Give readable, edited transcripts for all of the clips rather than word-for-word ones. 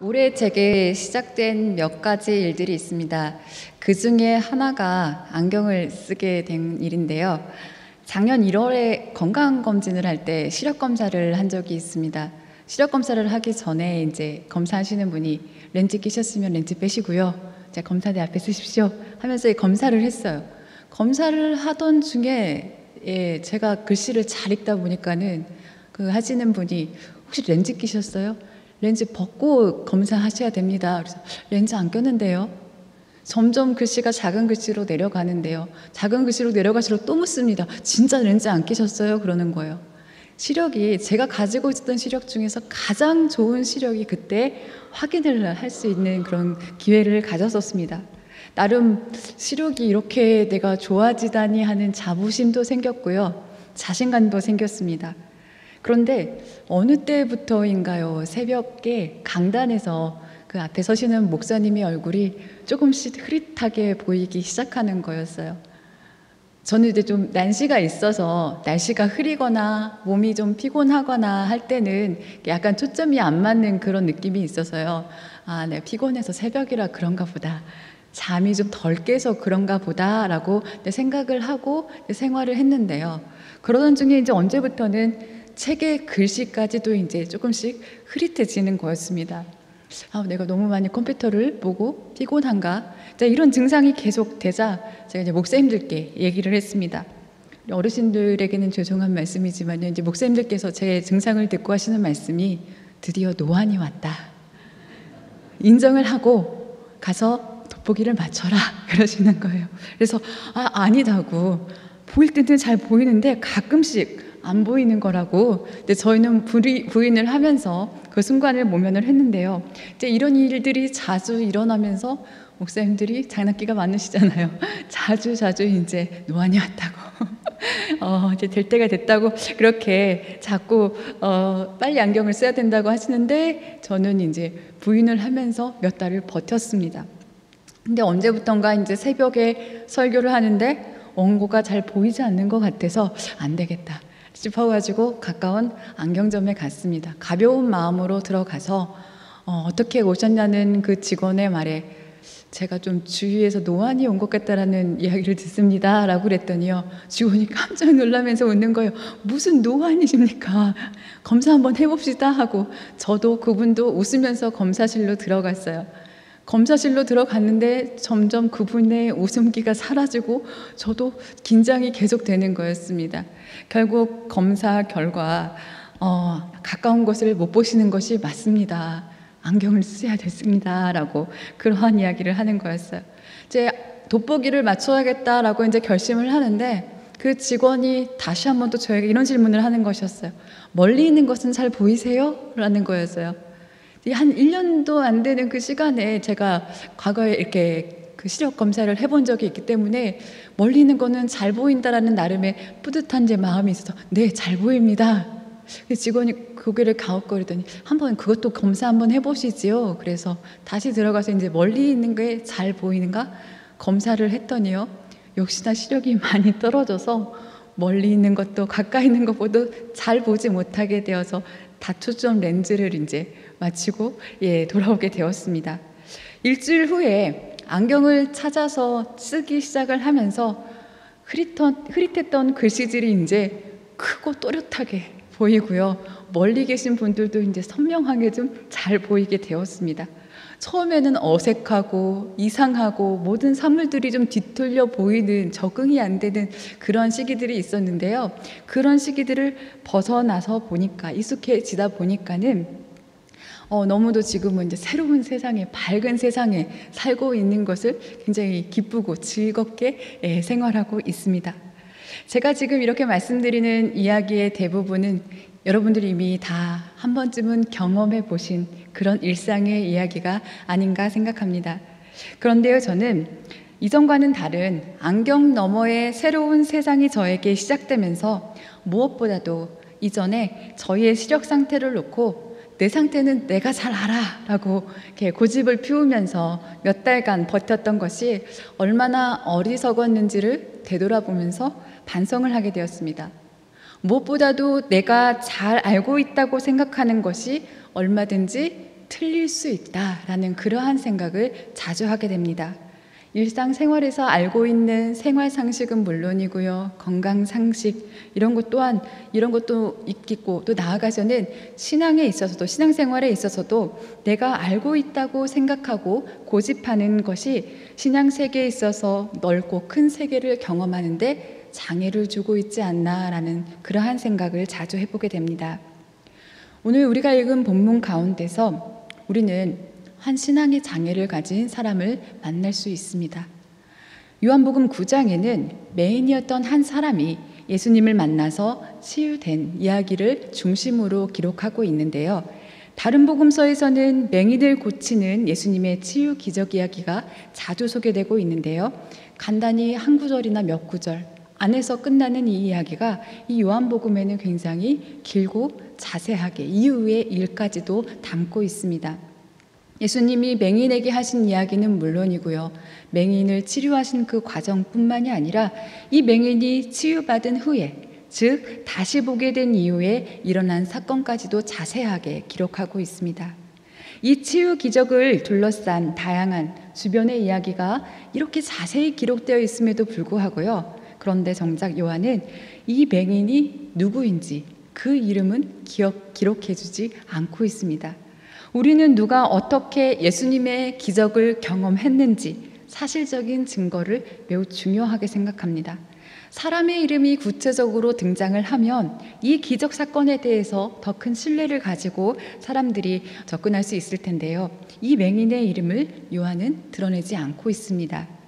올해 제게 시작된 몇 가지 일들이 있습니다. 그 중에 하나가 안경을 쓰게 된 일인데요. 작년 1월에 건강검진을 할 때 시력검사를 한 적이 있습니다. 시력검사를 하기 전에 이제 검사하시는 분이 렌즈 끼셨으면 렌즈 빼시고요. 자, 검사대 앞에 쓰십시오 하면서 검사를 했어요. 검사를 하던 중에 제가 글씨를 잘 읽다 보니까는 그 하시는 분이 혹시 렌즈 끼셨어요? 렌즈 벗고 검사하셔야 됩니다. 그래서 렌즈 안 꼈는데요. 점점 글씨가 작은 글씨로 내려가는데요. 작은 글씨로 내려갈수록 또 묻습니다. 진짜 렌즈 안 끼셨어요? 그러는 거예요. 시력이 제가 가지고 있었던 시력 중에서 가장 좋은 시력이 그때 확인을 할 수 있는 그런 기회를 가졌었습니다. 나름 시력이 이렇게 내가 좋아지다니 하는 자부심도 생겼고요. 자신감도 생겼습니다. 그런데 어느 때부터인가요? 새벽에 강단에서 그 앞에 서시는 목사님의 얼굴이 조금씩 흐릿하게 보이기 시작하는 거였어요. 저는 이제 좀 난시가 있어서 날씨가 흐리거나 몸이 좀 피곤하거나 할 때는 약간 초점이 안 맞는 그런 느낌이 있어서요. 아, 내가 피곤해서 새벽이라 그런가 보다. 잠이 좀 덜 깨서 그런가 보다라고 생각을 하고 생활을 했는데요. 그러던 중에 이제 언제부터는 책의 글씨까지도 이제 조금씩 흐릿해지는 거였습니다. 아, 내가 너무 많이 컴퓨터를 보고 피곤한가? 이런 증상이 계속되자 제가 이제 목사님들께 얘기를 했습니다. 어르신들에게는 죄송한 말씀이지만 이제 목사님들께서 제 증상을 듣고 하시는 말씀이 드디어 노안이 왔다. 인정을 하고 가서 돋보기를 맞춰라 그러시는 거예요. 그래서 아니다고 보일 때는 잘 보이는데 가끔씩 안 보이는 거라고. 근데 저희는 부인을 하면서 그 순간을 모면을 했는데요. 이제 이런 일들이 자주 일어나면서 목사님들이 장난기가 많으시잖아요. 자주 이제 노안이 왔다고, 이제 될 때가 됐다고 그렇게 자꾸 빨리 안경을 써야 된다고 하시는데 저는 이제 부인을 하면서 몇 달을 버텼습니다. 근데 언제부턴가 이제 새벽에 설교를 하는데 원고가 잘 보이지 않는 것 같아서 안 되겠다 싶어가지고 가까운 안경점에 갔습니다. 가벼운 마음으로 들어가서 어떻게 오셨냐는 그 직원의 말에 제가 좀 주위에서 노안이 온 것 같다라는 이야기를 듣습니다 라고 그랬더니요, 직원이 깜짝 놀라면서 웃는 거예요. 무슨 노안이십니까? 검사 한번 해봅시다 하고 저도 그분도 웃으면서 검사실로 들어갔어요. 검사실로 들어갔는데 점점 그분의 웃음기가 사라지고 저도 긴장이 계속되는 거였습니다. 결국 검사 결과 가까운 것을 못 보시는 것이 맞습니다. 안경을 써야 됐습니다 라고 그러한 이야기를 하는 거였어요. 이제 돋보기를 맞춰야겠다라고 이제 결심을 하는데 그 직원이 다시 한 번 또 저에게 이런 질문을 하는 것이었어요. 멀리 있는 것은 잘 보이세요? 라는 거였어요. 한 1년도 안 되는 그 시간에 제가 과거에 이렇게 그 시력 검사를 해본 적이 있기 때문에 멀리 있는 거는 잘 보인다라는 나름의 뿌듯한 제 마음이 있어서 네, 잘 보입니다. 직원이 고개를 가웃거리더니 한번 그것도 검사 한번 해보시지요. 그래서 다시 들어가서 이제 멀리 있는 게 잘 보이는가 검사를 했더니요, 역시나 시력이 많이 떨어져서 멀리 있는 것도 가까이 있는 것보다 잘 보지 못하게 되어서 다초점 렌즈를 이제 마치고 돌아오게 되었습니다. 일주일 후에 안경을 찾아서 쓰기 시작을 하면서 흐릿했던 글씨들이 이제 크고 또렷하게 보이고요. 멀리 계신 분들도 이제 선명하게 좀 잘 보이게 되었습니다. 처음에는 어색하고 이상하고 모든 사물들이 좀 뒤틀려 보이는, 적응이 안 되는 그런 시기들이 있었는데요. 그런 시기들을 벗어나서 보니까, 익숙해지다 보니까는 너무도 지금은 이제 새로운 세상에, 밝은 세상에 살고 있는 것을 굉장히 기쁘고 즐겁게 생활하고 있습니다. 제가 지금 이렇게 말씀드리는 이야기의 대부분은 여러분들이 이미 다 한 번쯤은 경험해 보신 그런 일상의 이야기가 아닌가 생각합니다. 그런데요, 저는 이전과는 다른 안경 너머의 새로운 세상이 저에게 시작되면서 무엇보다도 이전에 저희의 시력 상태를 놓고 내 상태는 내가 잘 알아 라고 이렇게 고집을 피우면서 몇 달간 버텼던 것이 얼마나 어리석었는지를 되돌아보면서 반성을 하게 되었습니다. 무엇보다도 내가 잘 알고 있다고 생각하는 것이 얼마든지 틀릴 수 있다라는 그러한 생각을 자주 하게 됩니다. 일상생활에서 알고 있는 생활 상식은 물론이고요. 건강 상식 이런 것도 있겠고, 또 나아가서는 신앙에 있어서도, 신앙생활에 있어서도 내가 알고 있다고 생각하고 고집하는 것이 신앙 세계에 있어서 넓고 큰 세계를 경험하는데 장애를 주고 있지 않나라는 그러한 생각을 자주 해보게 됩니다. 오늘 우리가 읽은 본문 가운데서 우리는 한 신앙의 장애를 가진 사람을 만날 수 있습니다. 요한복음 9장에는 맹인이었던 한 사람이 예수님을 만나서 치유된 이야기를 중심으로 기록하고 있는데요. 다른 복음서에서는 맹인을 고치는 예수님의 치유 기적 이야기가 자주 소개되고 있는데요. 간단히 한 구절이나 몇 구절 안에서 끝나는 이 이야기가 이 요한복음에는 굉장히 길고 자세하게 이후의 일까지도 담고 있습니다. 예수님이 맹인에게 하신 이야기는 물론이고요. 맹인을 치료하신 그 과정뿐만이 아니라 이 맹인이 치유받은 후에, 즉 다시 보게 된 이후에 일어난 사건까지도 자세하게 기록하고 있습니다. 이 치유 기적을 둘러싼 다양한 주변의 이야기가 이렇게 자세히 기록되어 있음에도 불구하고요. 그런데 정작 요한은 이 맹인이 누구인지 그 이름은 기록해주지 않고 있습니다. 우리는 누가 어떻게 예수님의 기적을 경험했는지 사실적인 증거를 매우 중요하게 생각합니다. 사람의 이름이 구체적으로 등장을 하면 이 기적 사건에 대해서 더 큰 신뢰를 가지고 사람들이 접근할 수 있을 텐데요. 이 맹인의 이름을 요한은 드러내지 않고 있습니다.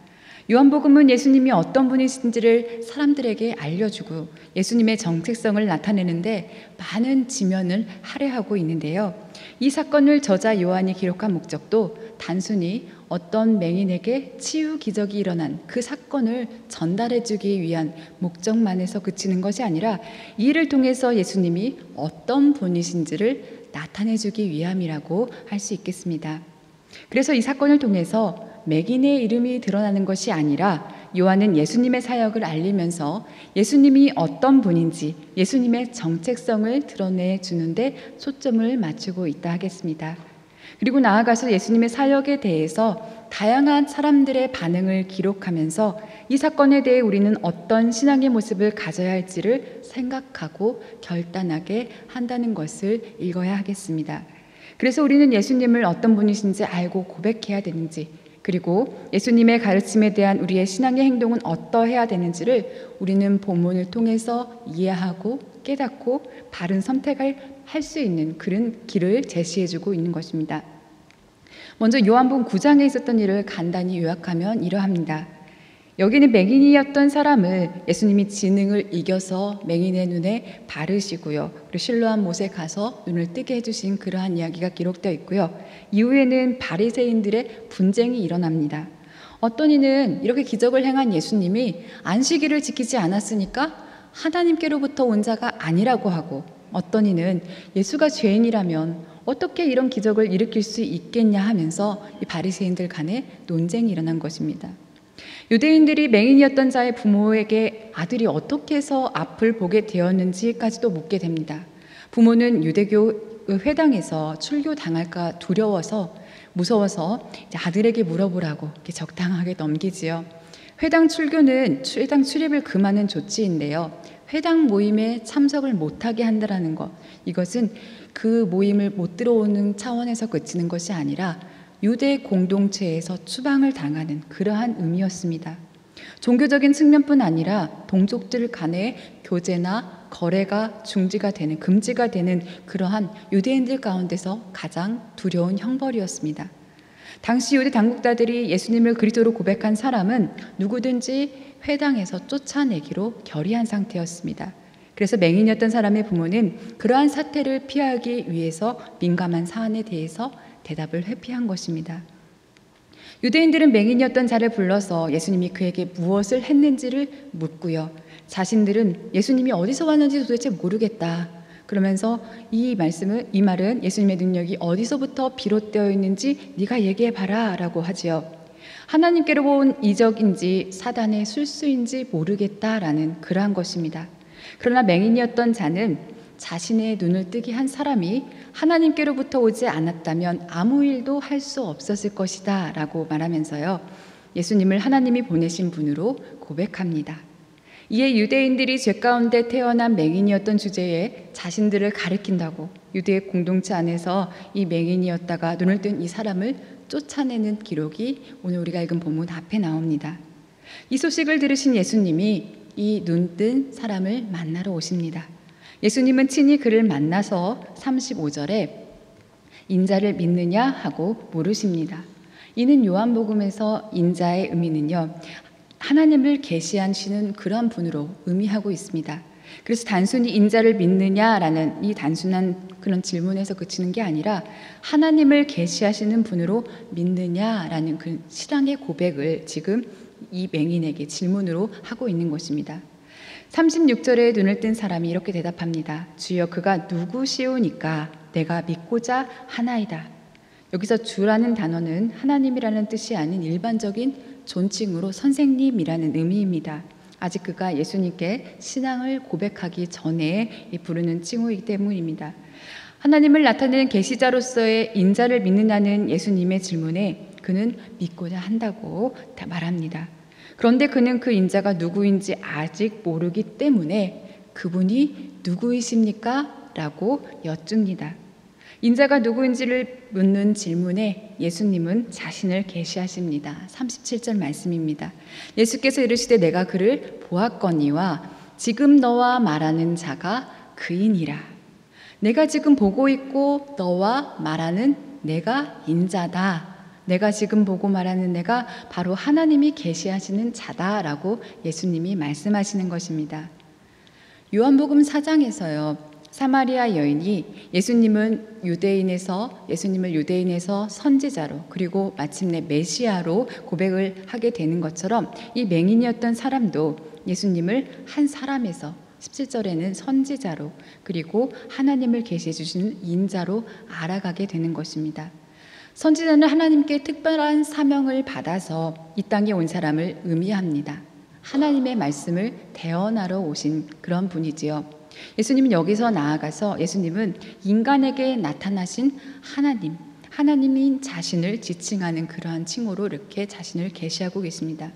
요한복음은 예수님이 어떤 분이신지를 사람들에게 알려주고 예수님의 정체성을 나타내는데 많은 지면을 할애하고 있는데요. 이 사건을 저자 요한이 기록한 목적도 단순히 어떤 맹인에게 치유 기적이 일어난 그 사건을 전달해주기 위한 목적만에서 그치는 것이 아니라 이를 통해서 예수님이 어떤 분이신지를 나타내주기 위함이라고 할 수 있겠습니다. 그래서 이 사건을 통해서 맹인의 이름이 드러나는 것이 아니라 요한은 예수님의 사역을 알리면서 예수님이 어떤 분인지 예수님의 정체성을 드러내 주는데 초점을 맞추고 있다 하겠습니다. 그리고 나아가서 예수님의 사역에 대해서 다양한 사람들의 반응을 기록하면서 이 사건에 대해 우리는 어떤 신앙의 모습을 가져야 할지를 생각하고 결단하게 한다는 것을 읽어야 하겠습니다. 그래서 우리는 예수님을 어떤 분이신지 알고 고백해야 되는지, 그리고 예수님의 가르침에 대한 우리의 신앙의 행동은 어떠해야 되는지를 우리는 본문을 통해서 이해하고 깨닫고 바른 선택을 할 수 있는 그런 길을 제시해주고 있는 것입니다. 먼저 요한복음 9장에 있었던 일을 간단히 요약하면 이러합니다. 여기는 맹인이었던 사람을 예수님이 지능을 이겨서 맹인의 눈에 바르시고요. 그리고 실로암 못에 가서 눈을 뜨게 해주신 그러한 이야기가 기록되어 있고요. 이후에는 바리새인들의 분쟁이 일어납니다. 어떤 이는 이렇게 기적을 행한 예수님이 안식일을 지키지 않았으니까 하나님께로부터 온 자가 아니라고 하고, 어떤 이는 예수가 죄인이라면 어떻게 이런 기적을 일으킬 수 있겠냐 하면서 이 바리새인들 간에 논쟁이 일어난 것입니다. 유대인들이 맹인이었던 자의 부모에게 아들이 어떻게 해서 앞을 보게 되었는지까지도 묻게 됩니다. 부모는 유대교 회당에서 출교당할까 무서워서 이제 아들에게 물어보라고 이렇게 적당하게 넘기지요. 회당 출입을 금하는 조치인데요. 회당 모임에 참석을 못하게 한다는 것, 이것은 그 모임을 못 들어오는 차원에서 그치는 것이 아니라 유대 공동체에서 추방을 당하는 그러한 의미였습니다. 종교적인 측면뿐 아니라 동족들 간의 교제나 거래가 금지가 되는 그러한 유대인들 가운데서 가장 두려운 형벌이었습니다. 당시 유대 당국자들이 예수님을 그리스도로 고백한 사람은 누구든지 회당에서 쫓아내기로 결의한 상태였습니다. 그래서 맹인이었던 사람의 부모는 그러한 사태를 피하기 위해서 민감한 사안에 대해서 대답을 회피한 것입니다. 유대인들은 맹인이었던 자를 불러서 예수님이 그에게 무엇을 했는지를 묻고요. 자신들은 예수님이 어디서 왔는지 도대체 모르겠다. 그러면서 이 말은 예수님의 능력이 어디서부터 비롯되어 있는지 네가 얘기해봐라 라고 하지요. 하나님께로 온 이적인지 사단의 술수인지 모르겠다라는 그러한 것입니다. 그러나 맹인이었던 자는 자신의 눈을 뜨게 한 사람이 하나님께로부터 오지 않았다면 아무 일도 할 수 없었을 것이다 라고 말하면서요, 예수님을 하나님이 보내신 분으로 고백합니다. 이에 유대인들이 죄 가운데 태어난 맹인이었던 주제에 자신들을 가리킨다고 유대 공동체 안에서 이 맹인이었다가 눈을 뜬 이 사람을 쫓아내는 기록이 오늘 우리가 읽은 본문 앞에 나옵니다. 이 소식을 들으신 예수님이 이 눈뜬 사람을 만나러 오십니다. 예수님은 친히 그를 만나서 35절에 인자를 믿느냐 하고 물으십니다. 이는 요한복음에서 인자의 의미는요, 하나님을 계시하시는 그런 분으로 의미하고 있습니다. 그래서 단순히 인자를 믿느냐라는 이 단순한 그런 질문에서 그치는 게 아니라 하나님을 계시하시는 분으로 믿느냐라는 그 신앙의 고백을 지금 이 맹인에게 질문으로 하고 있는 것입니다. 36절에 눈을 뜬 사람이 이렇게 대답합니다. 주여, 그가 누구시오니까 내가 믿고자 하나이다. 여기서 주라는 단어는 하나님이라는 뜻이 아닌 일반적인 존칭으로 선생님이라는 의미입니다. 아직 그가 예수님께 신앙을 고백하기 전에 부르는 칭호이기 때문입니다. 하나님을 나타내는 계시자로서의 인자를 믿는다는 예수님의 질문에 그는 믿고자 한다고 말합니다. 그런데 그는 그 인자가 누구인지 아직 모르기 때문에 그분이 누구이십니까? 라고 여쭙니다. 인자가 누구인지를 묻는 질문에 예수님은 자신을 계시하십니다. 37절 말씀입니다. 예수께서 이르시되 내가 그를 보았거니와 지금 너와 말하는 자가 그이니라. 내가 지금 보고 있고 너와 말하는 내가 인자다. 내가 지금 보고 말하는 내가 바로 하나님이 계시하시는 자다라고 예수님이 말씀하시는 것입니다. 요한복음 4장에서요, 사마리아 여인이 예수님을 유대인에서 선지자로 그리고 마침내 메시아로 고백을 하게 되는 것처럼 이 맹인이었던 사람도 예수님을 한 사람에서 17절에는 선지자로 그리고 하나님을 계시해 주시는 인자로 알아가게 되는 것입니다. 선지자는 하나님께 특별한 사명을 받아서 이 땅에 온 사람을 의미합니다. 하나님의 말씀을 대언하러 오신 그런 분이지요. 예수님은 여기서 나아가서 예수님은 인간에게 나타나신 하나님인 자신을 지칭하는 그러한 칭호로 이렇게 자신을 계시하고 계십니다.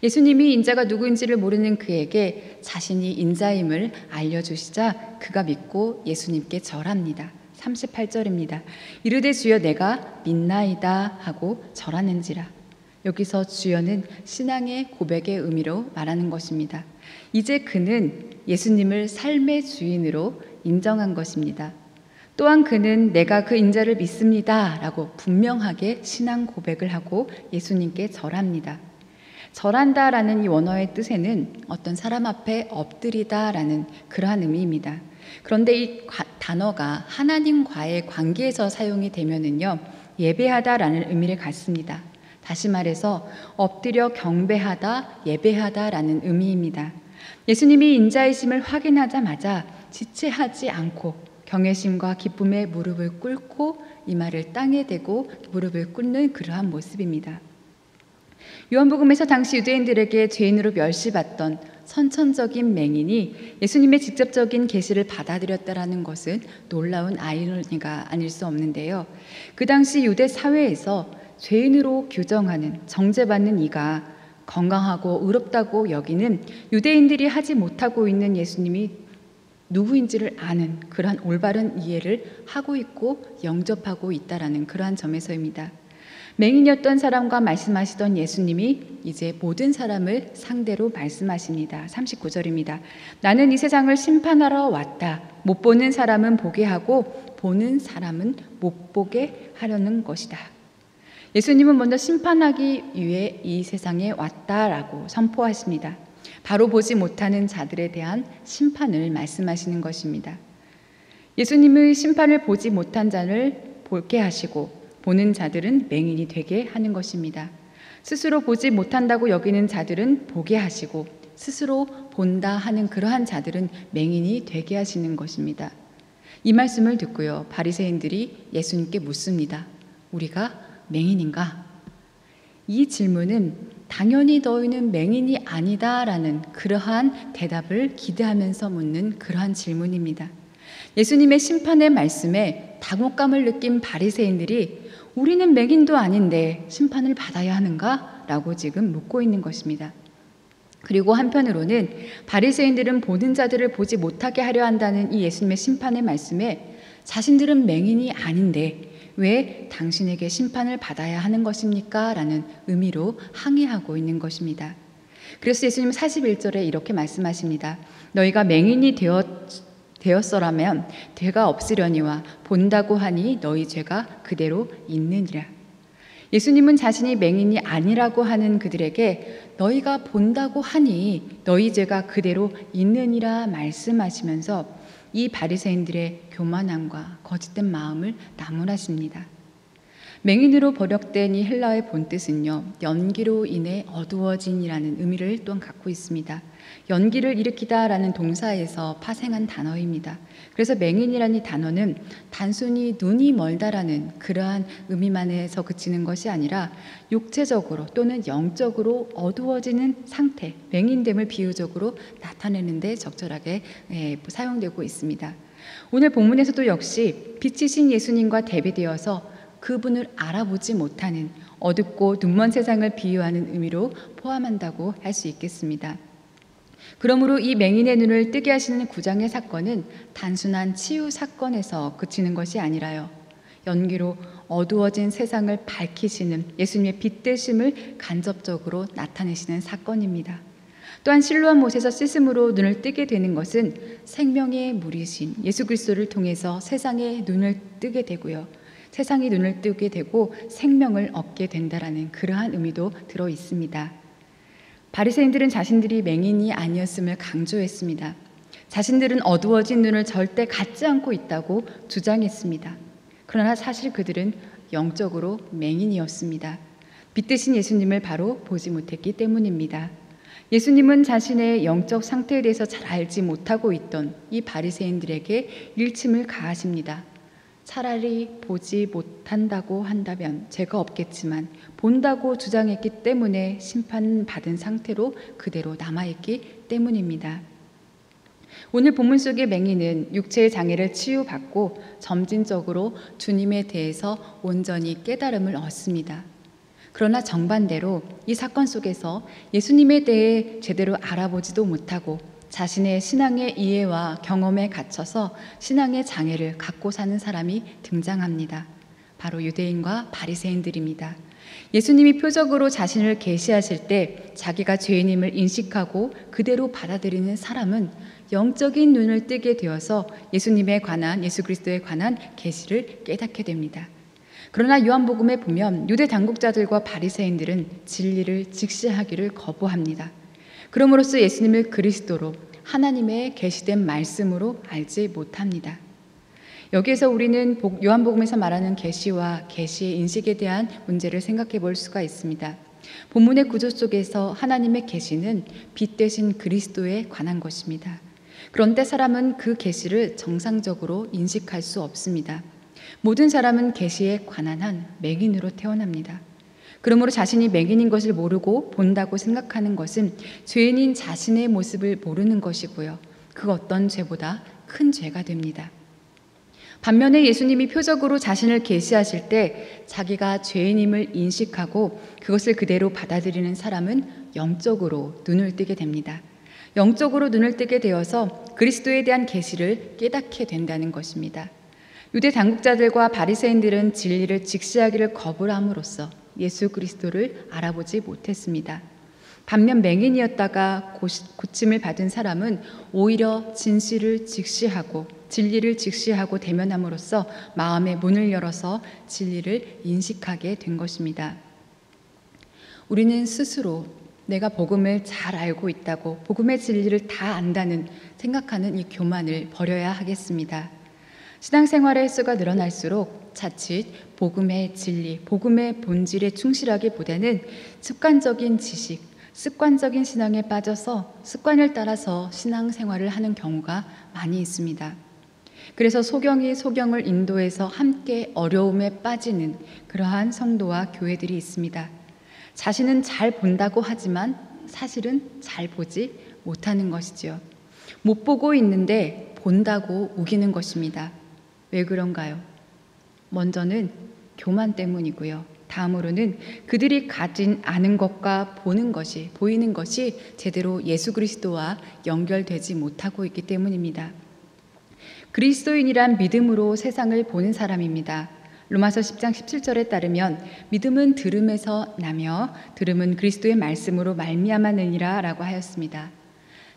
예수님이 인자가 누구인지를 모르는 그에게 자신이 인자임을 알려주시자 그가 믿고 예수님께 절합니다. 38절입니다. 이르되 주여 내가 믿나이다 하고 절하는지라. 여기서 주여는 신앙의 고백의 의미로 말하는 것입니다. 이제 그는 예수님을 삶의 주인으로 인정한 것입니다. 또한 그는 내가 그 인자를 믿습니다 라고 분명하게 신앙 고백을 하고 예수님께 절합니다. 절한다라는 이 원어의 뜻에는 어떤 사람 앞에 엎드리다라는 그러한 의미입니다. 그런데 이 단어가 하나님과의 관계에서 사용이 되면은요, 예배하다라는 의미를 갖습니다. 다시 말해서 엎드려 경배하다, 예배하다라는 의미입니다. 예수님이 인자이심을 확인하자마자 지체하지 않고 경외심과 기쁨의 무릎을 꿇고 이마를 땅에 대고 무릎을 꿇는 그러한 모습입니다. 요한복음에서 당시 유대인들에게 죄인으로 멸시받던 선천적인 맹인이 예수님의 직접적인 계시를 받아들였다라는 것은 놀라운 아이러니가 아닐 수 없는데요. 그 당시 유대 사회에서 죄인으로 규정하는 정죄받는 이가 건강하고 의롭다고 여기는 유대인들이 하지 못하고 있는 예수님이 누구인지를 아는 그러한 올바른 이해를 하고 있고 영접하고 있다라는 그러한 점에서입니다. 맹인이었던 사람과 말씀하시던 예수님이 이제 모든 사람을 상대로 말씀하십니다. 39절입니다. 나는 이 세상을 심판하러 왔다. 못 보는 사람은 보게 하고 보는 사람은 못 보게 하려는 것이다. 예수님은 먼저 심판하기 위해 이 세상에 왔다라고 선포하십니다. 바로 보지 못하는 자들에 대한 심판을 말씀하시는 것입니다. 예수님의 심판을 보지 못한 자를 보게 하시고 보는 자들은 맹인이 되게 하는 것입니다. 스스로 보지 못한다고 여기는 자들은 보게 하시고 스스로 본다 하는 그러한 자들은 맹인이 되게 하시는 것입니다. 이 말씀을 듣고요, 바리새인들이 예수님께 묻습니다. 우리가 맹인인가? 이 질문은 당연히 너희는 맹인이 아니다라는 그러한 대답을 기대하면서 묻는 그러한 질문입니다. 예수님의 심판의 말씀에 당혹감을 느낀 바리새인들이 우리는 맹인도 아닌데 심판을 받아야 하는가? 라고 지금 묻고 있는 것입니다. 그리고 한편으로는 바리새인들은 보는 자들을 보지 못하게 하려 한다는 이 예수님의 심판의 말씀에 자신들은 맹인이 아닌데 왜 당신에게 심판을 받아야 하는 것입니까? 라는 의미로 항의하고 있는 것입니다. 그래서 예수님은 41절에 이렇게 말씀하십니다. 너희가 맹인이 되었어라면 죄가 없으려니와 본다고 하니 너희 죄가 그대로 있느니라. 예수님은 자신이 맹인이 아니라고 하는 그들에게 너희가 본다고 하니 너희 죄가 그대로 있느니라 말씀하시면서 이 바리새인들의 교만함과 거짓된 마음을 나무라십니다. 맹인으로 번역된 이 헬라어의 본뜻은요, 연기로 인해 어두워진이라는 의미를 또한 갖고 있습니다. 연기를 일으키다라는 동사에서 파생한 단어입니다. 그래서 맹인이라는 이 단어는 단순히 눈이 멀다라는 그러한 의미만에서 그치는 것이 아니라 육체적으로 또는 영적으로 어두워지는 상태, 맹인됨을 비유적으로 나타내는 데 적절하게 사용되고 있습니다. 오늘 본문에서도 역시 빛이신 예수님과 대비되어서 그분을 알아보지 못하는 어둡고 눈먼 세상을 비유하는 의미로 포함한다고 할 수 있겠습니다. 그러므로 이 맹인의 눈을 뜨게 하시는 구장의 사건은 단순한 치유 사건에서 그치는 것이 아니라요, 연기로 어두워진 세상을 밝히시는 예수님의 빛 되심을 간접적으로 나타내시는 사건입니다. 또한 실로암 못에서 씻음으로 눈을 뜨게 되는 것은 생명의 물이신 예수 그리스도를 통해서 세상의 눈을 뜨게 되고요, 세상이 눈을 뜨게 되고 생명을 얻게 된다라는 그러한 의미도 들어 있습니다. 바리새인들은 자신들이 맹인이 아니었음을 강조했습니다. 자신들은 어두워진 눈을 절대 갖지 않고 있다고 주장했습니다. 그러나 사실 그들은 영적으로 맹인이었습니다. 빛 되신 예수님을 바로 보지 못했기 때문입니다. 예수님은 자신의 영적 상태에 대해서 잘 알지 못하고 있던 이 바리새인들에게 일침을 가하십니다. 차라리 보지 못한다고 한다면 죄가 없겠지만 본다고 주장했기 때문에 심판받은 상태로 그대로 남아있기 때문입니다. 오늘 본문 속의 맹인은 육체의 장애를 치유받고 점진적으로 주님에 대해서 온전히 깨달음을 얻습니다. 그러나 정반대로 이 사건 속에서 예수님에 대해 제대로 알아보지도 못하고 자신의 신앙의 이해와 경험에 갇혀서 신앙의 장애를 갖고 사는 사람이 등장합니다. 바로 유대인과 바리새인들입니다. 예수님이 표적으로 자신을 계시하실 때 자기가 죄인임을 인식하고 그대로 받아들이는 사람은 영적인 눈을 뜨게 되어서 예수님에 관한, 예수 그리스도에 관한 계시를 깨닫게 됩니다. 그러나 요한복음에 보면 유대 당국자들과 바리새인들은 진리를 직시하기를 거부합니다. 그럼으로써 예수님을 그리스도로 하나님의 계시된 말씀으로 알지 못합니다. 여기에서 우리는 요한복음에서 말하는 계시와 계시의 인식에 대한 문제를 생각해 볼 수가 있습니다. 본문의 구조 속에서 하나님의 계시는 빛 되신 그리스도에 관한 것입니다. 그런데 사람은 그 계시를 정상적으로 인식할 수 없습니다. 모든 사람은 계시에 관한 한 맹인으로 태어납니다. 그러므로 자신이 맹인인 것을 모르고 본다고 생각하는 것은 죄인인 자신의 모습을 모르는 것이고요, 그 어떤 죄보다 큰 죄가 됩니다. 반면에 예수님이 표적으로 자신을 계시하실 때 자기가 죄인임을 인식하고 그것을 그대로 받아들이는 사람은 영적으로 눈을 뜨게 됩니다. 영적으로 눈을 뜨게 되어서 그리스도에 대한 계시를 깨닫게 된다는 것입니다. 유대 당국자들과 바리새인들은 진리를 직시하기를 거부함으로써 예수 그리스도를 알아보지 못했습니다. 반면 맹인이었다가 고침을 받은 사람은 오히려 진리를 직시하고 대면함으로써 마음의 문을 열어서 진리를 인식하게 된 것입니다. 우리는 스스로 내가 복음을 잘 알고 있다고, 복음의 진리를 다 안다는 생각하는 이 교만을 버려야 하겠습니다. 신앙생활의 횟수가 늘어날수록 자칫 복음의 진리, 복음의 본질에 충실하기보다는 습관적인 지식, 습관적인 신앙에 빠져서 습관을 따라서 신앙생활을 하는 경우가 많이 있습니다. 그래서 소경이 소경을 인도해서 함께 어려움에 빠지는 그러한 성도와 교회들이 있습니다. 자신은 잘 본다고 하지만 사실은 잘 보지 못하는 것이지요. 못 보고 있는데 본다고 우기는 것입니다. 왜 그런가요? 먼저는 교만 때문이고요. 다음으로는 그들이 가진 아는 것과 보이는 것이 제대로 예수 그리스도와 연결되지 못하고 있기 때문입니다. 그리스도인이란 믿음으로 세상을 보는 사람입니다. 로마서 10장 17절에 따르면 믿음은 들음에서 나며 들음은 그리스도의 말씀으로 말미암았느니라 라고 하였습니다.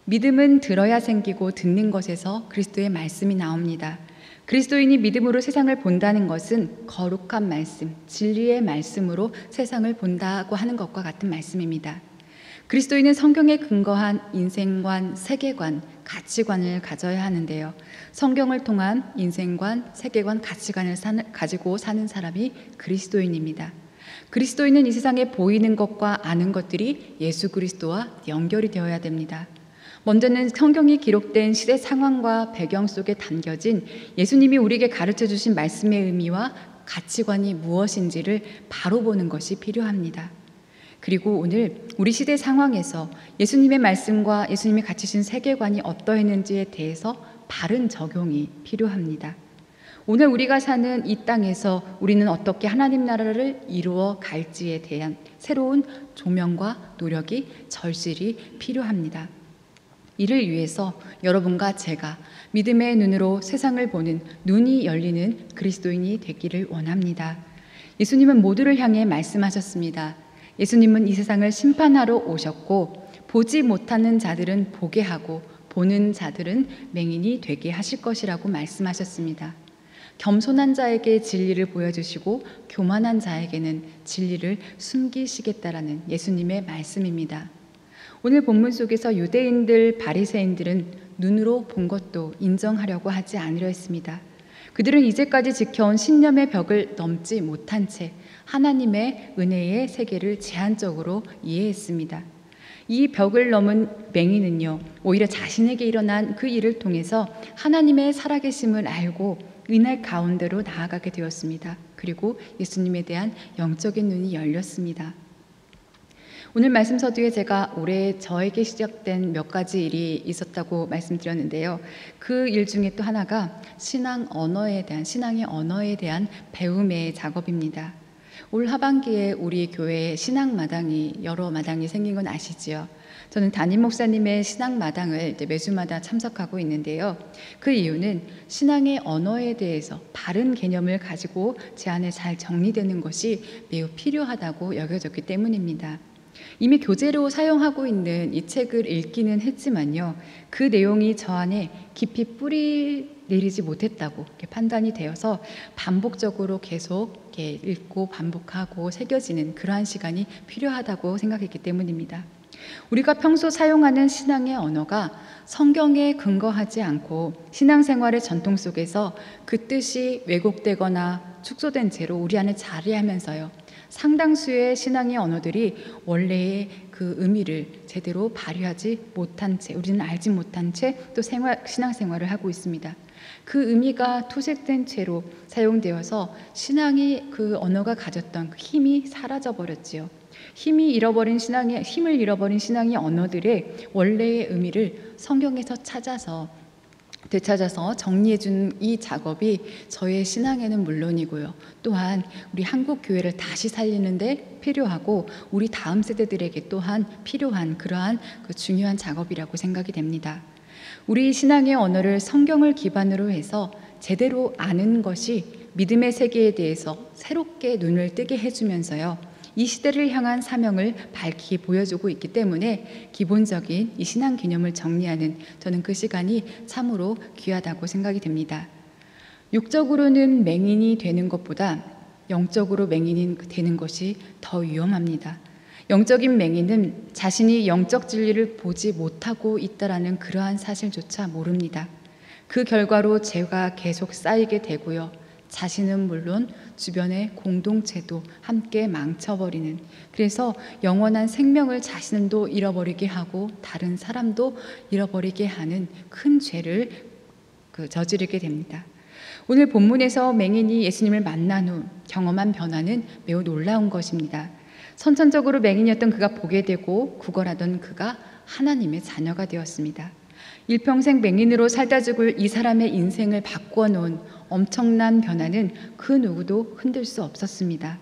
믿음은 들어야 생기고 듣는 것에서 그리스도의 말씀이 나옵니다. 그리스도인이 믿음으로 세상을 본다는 것은 거룩한 말씀, 진리의 말씀으로 세상을 본다고 하는 것과 같은 말씀입니다. 그리스도인은 성경에 근거한 인생관, 세계관, 가치관을 가져야 하는데요. 성경을 통한 인생관, 세계관, 가치관을 가지고 사는 사람이 그리스도인입니다. 그리스도인은 이 세상에 보이는 것과 아는 것들이 예수 그리스도와 연결이 되어야 됩니다. 먼저는 성경이 기록된 시대 상황과 배경 속에 담겨진 예수님이 우리에게 가르쳐 주신 말씀의 의미와 가치관이 무엇인지를 바로 보는 것이 필요합니다. 그리고 오늘 우리 시대 상황에서 예수님의 말씀과 예수님이 가르치신 세계관이 어떠했는지에 대해서 바른 적용이 필요합니다. 오늘 우리가 사는 이 땅에서 우리는 어떻게 하나님 나라를 이루어 갈지에 대한 새로운 조명과 노력이 절실히 필요합니다. 이를 위해서 여러분과 제가 믿음의 눈으로 세상을 보는 눈이 열리는 그리스도인이 되기를 원합니다. 예수님은 모두를 향해 말씀하셨습니다. 예수님은 이 세상을 심판하러 오셨고 보지 못하는 자들은 보게 하고 보는 자들은 맹인이 되게 하실 것이라고 말씀하셨습니다. 겸손한 자에게 진리를 보여주시고 교만한 자에게는 진리를 숨기시겠다라는 예수님의 말씀입니다. 오늘 본문 속에서 유대인들, 바리새인들은 눈으로 본 것도 인정하려고 하지 않으려 했습니다. 그들은 이제까지 지켜온 신념의 벽을 넘지 못한 채 하나님의 은혜의 세계를 제한적으로 이해했습니다. 이 벽을 넘은 맹인은요, 오히려 자신에게 일어난 그 일을 통해서 하나님의 살아계심을 알고 은혜 가운데로 나아가게 되었습니다. 그리고 예수님에 대한 영적인 눈이 열렸습니다. 오늘 말씀 서두에 제가 올해 저에게 시작된 몇 가지 일이 있었다고 말씀드렸는데요. 그 일 중에 또 하나가 신앙의 언어에 대한 배움의 작업입니다. 올 하반기에 우리 교회에 여러 마당이 생긴 건 아시지요? 저는 담임 목사님의 신앙 마당을 매주마다 참석하고 있는데요. 그 이유는 신앙의 언어에 대해서 바른 개념을 가지고 제 안에 잘 정리되는 것이 매우 필요하다고 여겨졌기 때문입니다. 이미 교재로 사용하고 있는 이 책을 읽기는 했지만요, 그 내용이 저 안에 깊이 뿌리 내리지 못했다고 판단이 되어서 반복적으로 계속 읽고 반복하고 새겨지는 그러한 시간이 필요하다고 생각했기 때문입니다. 우리가 평소 사용하는 신앙의 언어가 성경에 근거하지 않고 신앙생활의 전통 속에서 그 뜻이 왜곡되거나 축소된 채로 우리 안에 자리하면서요, 상당수의 신앙의 언어들이 원래의 그 의미를 제대로 발휘하지 못한 채, 우리는 알지 못한 채 또 신앙생활을 하고 있습니다. 그 의미가 투색된 채로 사용되어서 그 언어가 가졌던 그 힘이 사라져 버렸지요. 힘을 잃어버린 신앙의 언어들의 원래의 의미를 성경에서 되찾아서 정리해준 이 작업이 저의 신앙에는 물론이고요, 또한 우리 한국 교회를 다시 살리는데 필요하고 우리 다음 세대들에게 또한 필요한 그러한 그 중요한 작업이라고 생각이 됩니다. 우리 신앙의 언어를 성경을 기반으로 해서 제대로 아는 것이 믿음의 세계에 대해서 새롭게 눈을 뜨게 해주면서요, 이 시대를 향한 사명을 밝히 보여주고 있기 때문에 기본적인 이 신앙 개념을 정리하는 저는 그 시간이 참으로 귀하다고 생각이 됩니다. 육적으로는 맹인이 되는 것보다 영적으로 맹인이 되는 것이 더 위험합니다. 영적인 맹인은 자신이 영적 진리를 보지 못하고 있다라는 그러한 사실조차 모릅니다. 그 결과로 죄가 계속 쌓이게 되고요, 자신은 물론 주변의 공동체도 함께 망쳐버리는, 그래서 영원한 생명을 자신도 잃어버리게 하고 다른 사람도 잃어버리게 하는 큰 죄를 저지르게 됩니다. 오늘 본문에서 맹인이 예수님을 만난 후 경험한 변화는 매우 놀라운 것입니다. 선천적으로 맹인이었던 그가 보게 되고 구걸하던 그가 하나님의 자녀가 되었습니다. 일평생 맹인으로 살다 죽을 이 사람의 인생을 바꾸어 놓은 엄청난 변화는 그 누구도 흔들 수 없었습니다.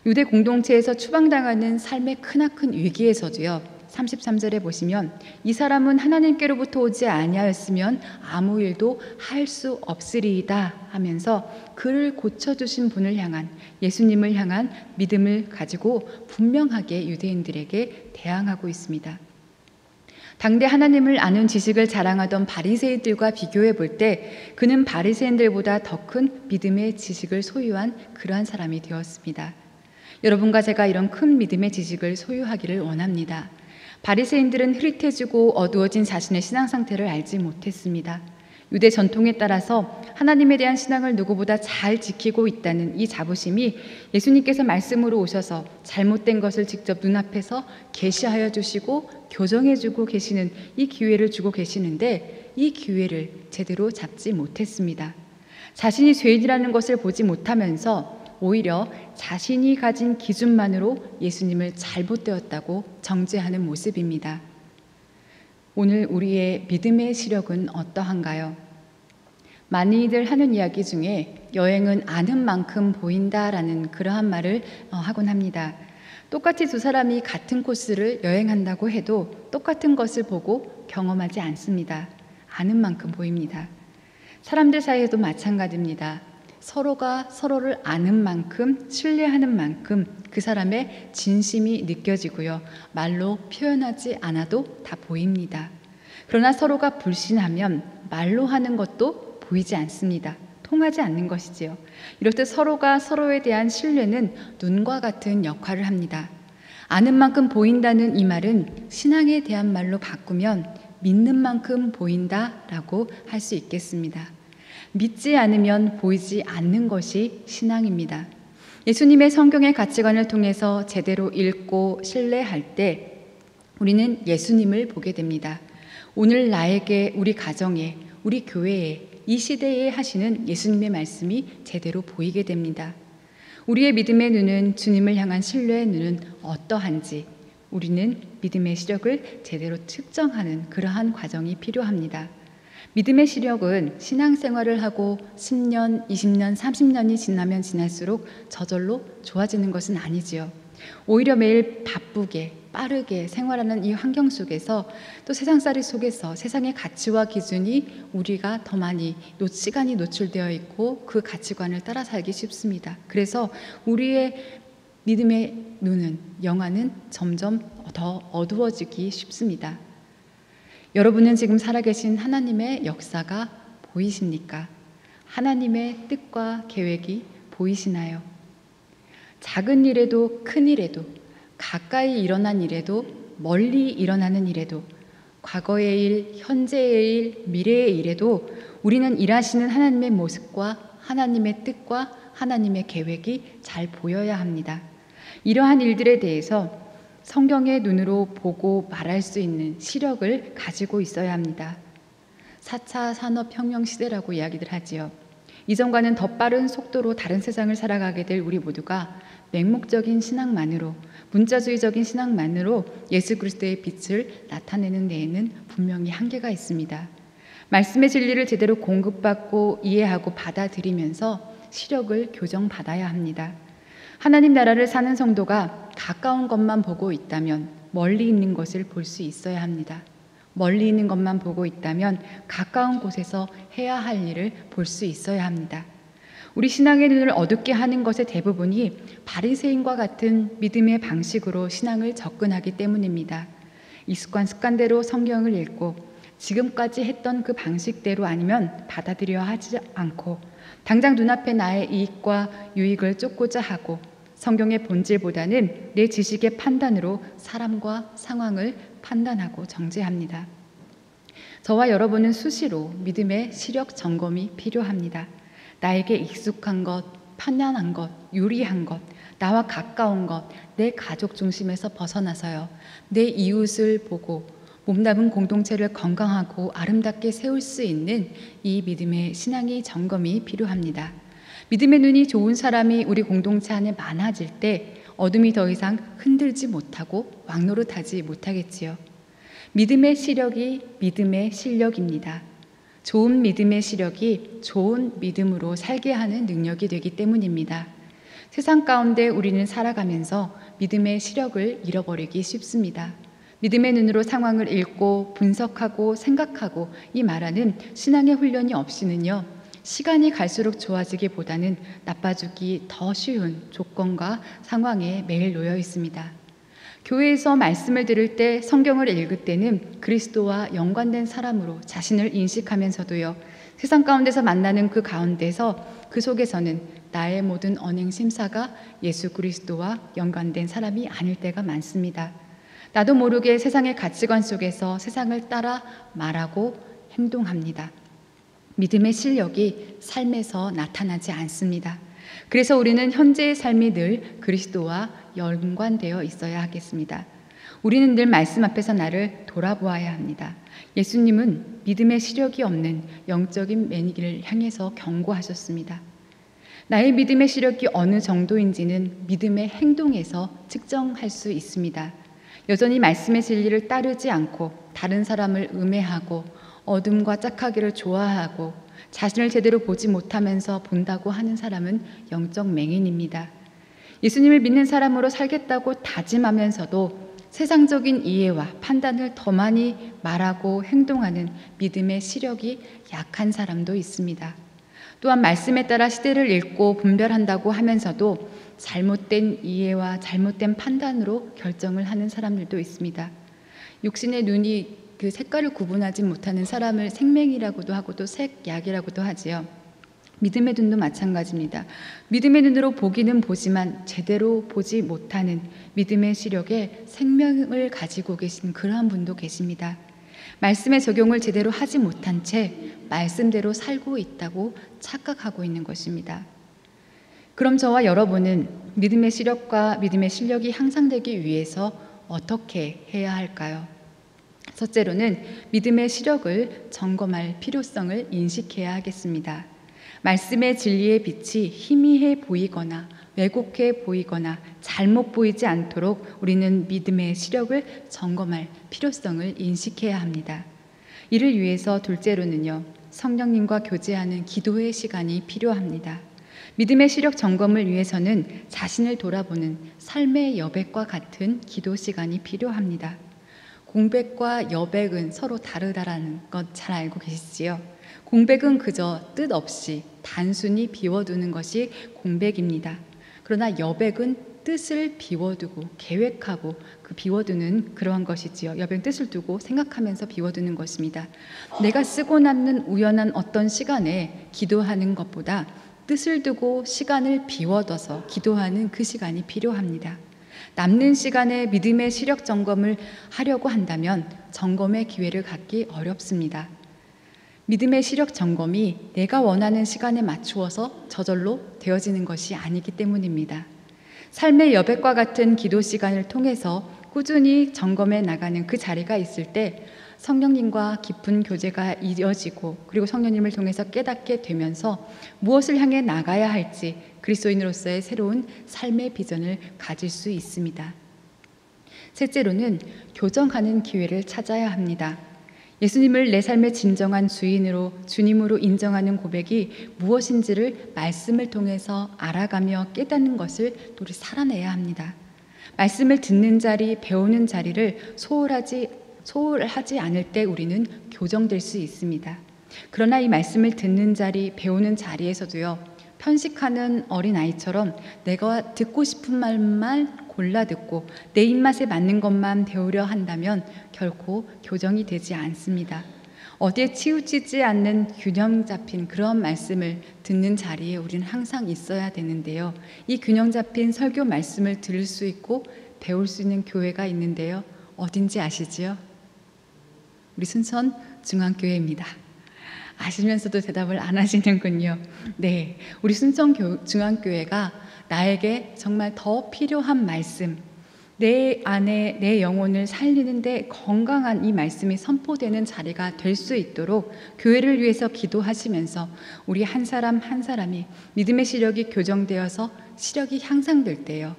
유대 공동체에서 추방당하는 삶의 크나큰 위기에서도요, 33절에 보시면 이 사람은 하나님께로부터 오지 아니하였으면 아무 일도 할 수 없으리이다 하면서 그를 고쳐주신 분을 향한, 예수님을 향한 믿음을 가지고 분명하게 유대인들에게 대항하고 있습니다. 당대 하나님을 아는 지식을 자랑하던 바리새인들과 비교해 볼 때 그는 바리새인들보다 더 큰 믿음의 지식을 소유한 그러한 사람이 되었습니다. 여러분과 제가 이런 큰 믿음의 지식을 소유하기를 원합니다. 바리새인들은 흐릿해지고 어두워진 자신의 신앙 상태를 알지 못했습니다. 유대 전통에 따라서 하나님에 대한 신앙을 누구보다 잘 지키고 있다는 이 자부심이 예수님께서 말씀으로 오셔서 잘못된 것을 직접 눈앞에서 계시하여 주시고 교정해 주고 계시는 이 기회를 주고 계시는데 이 기회를 제대로 잡지 못했습니다. 자신이 죄인이라는 것을 보지 못하면서 오히려 자신이 가진 기준만으로 예수님을 잘못되었다고 정죄하는 모습입니다. 오늘 우리의 믿음의 시력은 어떠한가요? 많이들 하는 이야기 중에 여행은 아는 만큼 보인다라는 그러한 말을 하곤 합니다. 똑같이 두 사람이 같은 코스를 여행한다고 해도 똑같은 것을 보고 경험하지 않습니다. 아는 만큼 보입니다. 사람들 사이에도 마찬가지입니다. 서로가 서로를 아는 만큼, 신뢰하는 만큼 그 사람의 진심이 느껴지고요. 말로 표현하지 않아도 다 보입니다. 그러나 서로가 불신하면 말로 하는 것도 보이지 않습니다. 통하지 않는 것이지요. 이렇듯 서로가 서로에 대한 신뢰는 눈과 같은 역할을 합니다. 아는 만큼 보인다는 이 말은 신앙에 대한 말로 바꾸면 믿는 만큼 보인다라고 할 수 있겠습니다. 믿지 않으면 보이지 않는 것이 신앙입니다. 예수님의 성경의 가치관을 통해서 제대로 읽고 신뢰할 때 우리는 예수님을 보게 됩니다. 오늘 나에게, 우리 가정에, 우리 교회에, 이 시대에 하시는 예수님의 말씀이 제대로 보이게 됩니다. 우리의 믿음의 눈은, 주님을 향한 신뢰의 눈은 어떠한지 우리는 믿음의 시력을 제대로 측정하는 그러한 과정이 필요합니다. 믿음의 시력은 신앙생활을 하고 10년, 20년, 30년이 지나면 지날수록 저절로 좋아지는 것은 아니지요. 오히려 매일 바쁘게 빠르게 생활하는 이 환경 속에서 또 세상살이 속에서 세상의 가치와 기준이 우리가 더 많이 시간이 노출되어 있고 그 가치관을 따라 살기 쉽습니다. 그래서 우리의 믿음의 눈은, 영안은 점점 더 어두워지기 쉽습니다. 여러분은 지금 살아계신 하나님의 역사가 보이십니까? 하나님의 뜻과 계획이 보이시나요? 작은 일에도 큰 일에도, 가까이 일어난 일에도 멀리 일어나는 일에도, 과거의 일, 현재의 일, 미래의 일에도 우리는 일하시는 하나님의 모습과 하나님의 뜻과 하나님의 계획이 잘 보여야 합니다. 이러한 일들에 대해서 성경의 눈으로 보고 말할 수 있는 시력을 가지고 있어야 합니다. 4차 산업혁명 시대라고 이야기들 하지요. 이전과는 더 빠른 속도로 다른 세상을 살아가게 될 우리 모두가 맹목적인 신앙만으로, 문자주의적인 신앙만으로 예수 그리스도의 빛을 나타내는 데에는 분명히 한계가 있습니다. 말씀의 진리를 제대로 공급받고 이해하고 받아들이면서 시력을 교정받아야 합니다. 하나님 나라를 사는 성도가 가까운 것만 보고 있다면 멀리 있는 것을 볼 수 있어야 합니다. 멀리 있는 것만 보고 있다면 가까운 곳에서 해야 할 일을 볼 수 있어야 합니다. 우리 신앙의 눈을 어둡게 하는 것의 대부분이 바리새인과 같은 믿음의 방식으로 신앙을 접근하기 때문입니다. 익숙한 습관대로 성경을 읽고 지금까지 했던 그 방식대로 아니면 받아들여 하지 않고 당장 눈앞에 나의 이익과 유익을 쫓고자 하고 성경의 본질보다는 내 지식의 판단으로 사람과 상황을 판단하고 정죄합니다. 저와 여러분은 수시로 믿음의 시력 점검이 필요합니다. 나에게 익숙한 것, 편안한 것, 유리한 것, 나와 가까운 것, 내 가족 중심에서 벗어나서요. 내 이웃을 보고 몸담은 공동체를 건강하고 아름답게 세울 수 있는 이 믿음의 신앙의 점검이 필요합니다. 믿음의 눈이 좋은 사람이 우리 공동체 안에 많아질 때 어둠이 더 이상 흔들지 못하고 왕노릇하지 못하겠지요. 믿음의 시력이 믿음의 실력입니다. 좋은 믿음의 시력이 좋은 믿음으로 살게 하는 능력이 되기 때문입니다. 세상 가운데 우리는 살아가면서 믿음의 시력을 잃어버리기 쉽습니다. 믿음의 눈으로 상황을 읽고 분석하고 생각하고 이 말하는 신앙의 훈련이 없이는요, 시간이 갈수록 좋아지기보다는 나빠지기 더 쉬운 조건과 상황에 매일 놓여 있습니다. 교회에서 말씀을 들을 때, 성경을 읽을 때는 그리스도와 연관된 사람으로 자신을 인식하면서도요, 세상 가운데서 만나는 그 가운데서 그 속에서는 나의 모든 언행 심사가 예수 그리스도와 연관된 사람이 아닐 때가 많습니다. 나도 모르게 세상의 가치관 속에서 세상을 따라 말하고 행동합니다. 믿음의 실력이 삶에서 나타나지 않습니다. 그래서 우리는 현재의 삶이 늘 그리스도와 연관되어 있어야 하겠습니다. 우리는 늘 말씀 앞에서 나를 돌아보아야 합니다. 예수님은 믿음의 시력이 없는 영적인 매니기를 향해서 경고하셨습니다. 나의 믿음의 시력이 어느 정도인지는 믿음의 행동에서 측정할 수 있습니다. 여전히 말씀의 진리를 따르지 않고 다른 사람을 음해하고 어둠과 짝하기를 좋아하고 자신을 제대로 보지 못하면서 본다고 하는 사람은 영적 맹인입니다. 예수님을 믿는 사람으로 살겠다고 다짐하면서도 세상적인 이해와 판단을 더 많이 말하고 행동하는 믿음의 시력이 약한 사람도 있습니다. 또한 말씀에 따라 시대를 읽고 분별한다고 하면서도 잘못된 이해와 잘못된 판단으로 결정을 하는 사람들도 있습니다. 육신의 눈이 그 색깔을 구분하지 못하는 사람을 생맹이라고도 하고 또 색약이라고도 하지요. 믿음의 눈도 마찬가지입니다. 믿음의 눈으로 보기는 보지만 제대로 보지 못하는 믿음의 시력에 생명을 가지고 계신 그러한 분도 계십니다. 말씀의 적용을 제대로 하지 못한 채 말씀대로 살고 있다고 착각하고 있는 것입니다. 그럼 저와 여러분은 믿음의 시력과 믿음의 실력이 향상되기 위해서 어떻게 해야 할까요? 첫째로는 믿음의 시력을 점검할 필요성을 인식해야 하겠습니다. 말씀의 진리의 빛이 희미해 보이거나 왜곡해 보이거나 잘못 보이지 않도록 우리는 믿음의 시력을 점검할 필요성을 인식해야 합니다. 이를 위해서 둘째로는요, 성령님과 교제하는 기도의 시간이 필요합니다. 믿음의 시력 점검을 위해서는 자신을 돌아보는 삶의 여백과 같은 기도 시간이 필요합니다. 공백과 여백은 서로 다르다라는 것 잘 알고 계시지요? 공백은 그저 뜻 없이 단순히 비워두는 것이 공백입니다. 그러나 여백은 뜻을 비워두고 계획하고 그 비워두는 그러한 것이지요. 여백은 뜻을 두고 생각하면서 비워두는 것입니다. 내가 쓰고 남는 우연한 어떤 시간에 기도하는 것보다 뜻을 두고 시간을 비워둬서 기도하는 그 시간이 필요합니다. 남는 시간에 믿음의 시력 점검을 하려고 한다면 점검의 기회를 갖기 어렵습니다. 믿음의 시력 점검이 내가 원하는 시간에 맞추어서 저절로 되어지는 것이 아니기 때문입니다. 삶의 여백과 같은 기도 시간을 통해서 꾸준히 점검해 나가는 그 자리가 있을 때 성령님과 깊은 교제가 이어지고 그리고 성령님을 통해서 깨닫게 되면서 무엇을 향해 나가야 할지 그리스도인으로서의 새로운 삶의 비전을 가질 수 있습니다. 셋째로는 교정하는 기회를 찾아야 합니다. 예수님을 내 삶의 진정한 주인으로 주님으로 인정하는 고백이 무엇인지를 말씀을 통해서 알아가며 깨닫는 것을 우리 살아내야 합니다. 말씀을 듣는 자리, 배우는 자리를 소홀하지 않을 때 우리는 교정될 수 있습니다. 그러나 이 말씀을 듣는 자리, 배우는 자리에서도요, 편식하는 어린아이처럼 내가 듣고 싶은 말만 골라 듣고 내 입맛에 맞는 것만 배우려 한다면 결코 교정이 되지 않습니다. 어디에 치우치지 않는 균형 잡힌 그런 말씀을 듣는 자리에 우리는 항상 있어야 되는데요. 이 균형 잡힌 설교 말씀을 들을 수 있고 배울 수 있는 교회가 있는데요. 어딘지 아시지요? 우리 순천 중앙교회입니다. 아시면서도 대답을 안 하시는군요. 네, 우리 순천 중앙교회가 나에게 정말 더 필요한 말씀, 내 안에 내 영혼을 살리는데 건강한 이 말씀이 선포되는 자리가 될 수 있도록 교회를 위해서 기도하시면서 우리 한 사람 한 사람이 믿음의 시력이 교정되어서 시력이 향상될 때요,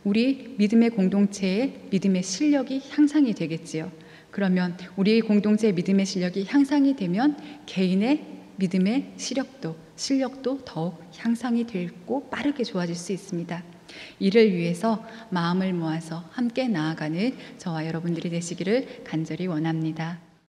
우리 믿음의 공동체의 믿음의 실력이 향상이 되겠지요. 그러면 우리 공동체의 믿음의 실력이 향상이 되면 개인의 믿음의 실력도 더욱 향상이 되고 빠르게 좋아질 수 있습니다. 이를 위해서 마음을 모아서 함께 나아가는 저와 여러분들이 되시기를 간절히 원합니다.